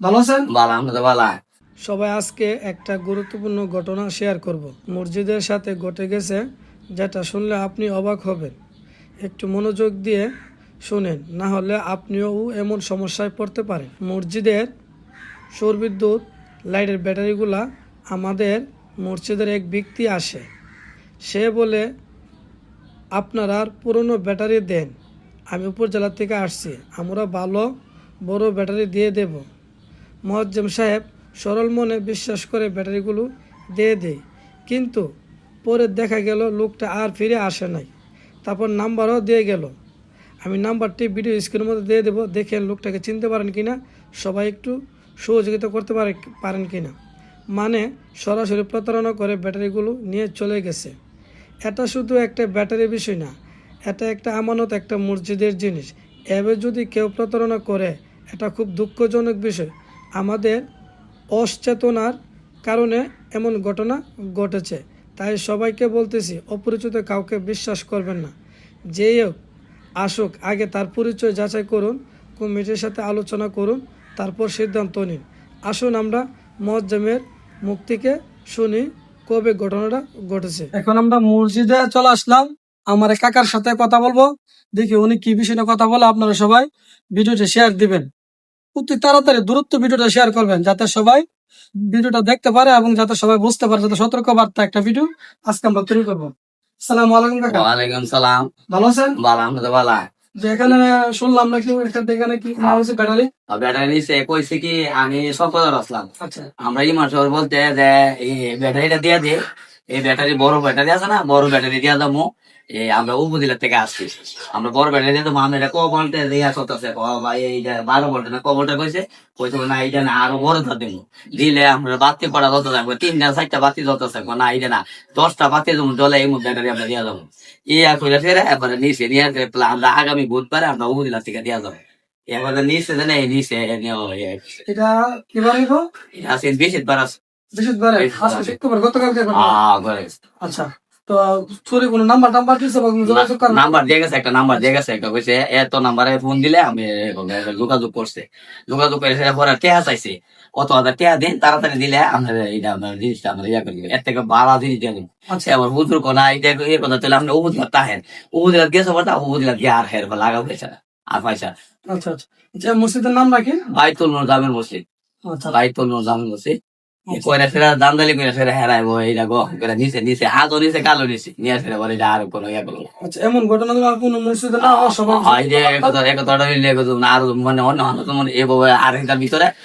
ভালো আছেন? ভালো। সবাই আজকে একটা গুরুত্বপূর্ণ ঘটনা শেয়ার করব। মসজিদের সাথে ঘটে গেছে, যেটা শুনলে আপনি অবাক হবেন। একটু মনোযোগ দিয়ে শুনেন, না হলে আপনিও এমন সমস্যায় পড়তে পারেন। মসজিদের সৌরবিদ্যুৎ লাইটের ব্যাটারিগুলা আমাদের মসজিদের এক ব্যক্তি আসে। সে বলে, আপনারা আর পুরনো ব্যাটারি দেন, আমি উপজেলা থেকে আসছি, আমরা ভালো বড় ব্যাটারি দিয়ে দেব। মোয়াজ্জেম সাহেব সরল মনে বিশ্বাস করে ব্যাটারিগুলো দিয়ে দেয়, কিন্তু পরে দেখা গেল লোকটা আর ফিরে আসে নাই। তারপর নাম্বারও দিয়ে গেল। আমি নাম্বারটি ভিডিও স্ক্রিনের মধ্যে দিয়ে দেবো, দেখেন লোকটাকে চিনতে পারেন কিনা, সবাই একটু সহযোগিতা করতে পারেন কিনা। মানে সরাসরি প্রতারণা করে ব্যাটারিগুলো নিয়ে চলে গেছে। এটা শুধু একটা ব্যাটারির বিষয় না, এটা একটা আমানত, একটা মসজিদের জিনিস। এভাবে যদি কেউ প্রতারণা করে, এটা খুব দুঃখজনক বিষয়। আমাদের অসচেতনার কারণে এমন ঘটনা ঘটেছে। তাই সবাইকে বলতেছি, অপরিচিত কাউকে বিশ্বাস করবেন না। যেই হোক আসুক, আগে তার পরিচয় যাচাই করুন, কমিটির সাথে আলোচনা করুন, তারপর সিদ্ধান্ত নিন। আসুন আমরা মুয়াজ্জেমের মুখ থেকে শুনি কবে ঘটনাটা ঘটেছে। এখন আমরা মসজিদে চলে আসলাম, আমার এক কাকার সাথে কথা বলবো। দেখি উনি কি বিষয়ে কথা বলে। আপনারা সবাই ভিডিওটা শেয়ার দিবেন, অতি তাড়াতাড়ি দ্রুত ভিডিওটা শেয়ার করবেন, যাতে সবাই ভিডিওটা দেখতে পারে এবং যাতে সবাই বুঝতে পারে, যাতে সতর্ক বার্তা একটা ভিডিও আজকে আমরা তৈরি করবো। আসসালামু আলাইকুম কাকা, ওয়ালাইকুম সালাম। ভালো আছেন? ভালো। যে এখানে শুনলাম নাকি এখানে কি হয়েছে ব্যাটারি। ব্যাটারি নিচে কইছে কি আমি সফল আসলাম। আচ্ছা আমরা ইমান শহর বলতে যে এই ব্যাটারিটা দিয়ে দে, এই ব্যাটারি বড় ব্যাটারি আছে না, বড় ব্যাটারি দিয়ে যাবো। আমরা উপজেলা থেকে আসছি, আমরা বড় ব্যাটারি দিয়ে দেবো। আমরা এটা ক ভোল্টে দিয়া চলতেছে, ভাই এইটা 12 ভোল্টে না ক ভোল্টে কইছে। কইছে না এইটা না আরো বড় ধর দেবো, দিলে আমরা বাতি পড়া যত থাকবো, 3-4টা বাতি যত থাকবো না, এইটা না 10টা বাতি যেমন জ্বলে এই ব্যাটারি আমরা দিয়ে যাবো। ইয়া করে ফেরে এবারে নিচে নিয়ে আমরা আগামী বুধবারে আমরা উপজেলা থেকে দিয়ে যাবো। এবারে নিচে জানে নিচে এটা কিবার হইব? আছে বেশি বার আছে। বৃহস্পতিবারে আজকে শুক্রবার, গতকালকে ঘটনা। করে আচ্ছা, তো চুরি কোনো নাম্বার দিচ্ছে বা কোনো যোগাযোগ করেন? নাম্বার দিয়ে গেছে, একটা নাম্বার দিয়ে গেছে, একটা কইছে এত নাম্বারে ফোন দিলে আমি যোগাযোগ করছে। যোগাযোগ করে সেটা পরে টেহা চাইছে, কত হাজার টেহা দিন, তাড়াতাড়ি দিলে আমরা এটা আপনার জিনিসটা আমরা ইয়া করে দিবো। এর থেকে ভালো জিনিস দিয়ে দেবো। আচ্ছা আবার বুঝুর কোনা এটা ইয়ে কথা তাহলে আপনি উপজেলা তাহেন, উপজেলা গেছে বলতে উপজেলা গিয়ে আর হের লাগা পয়সা আর পয়সা। আচ্ছা আচ্ছা, যে মসজিদের নাম রাখি। বাইতুল জামের মসজিদ, আচ্ছা বাইতুল জামের মসজিদ। কইরা ফেরা দান্দালি কইরা ফেরা হেরাইবো এইটা গো করে নিচে নিচে হাতও নিচে কালো নিচে নিয়ে ফেরা বলে এটা আর কোনো ইয়া করলো। আচ্ছা, এমন ঘটনা তো আর কোনো মসজিদে না হওয়া সবার। এই যে একতাটা মিলে না আর মানে অন্য মানুষ মানে এভাবে আর এটার ভিতরে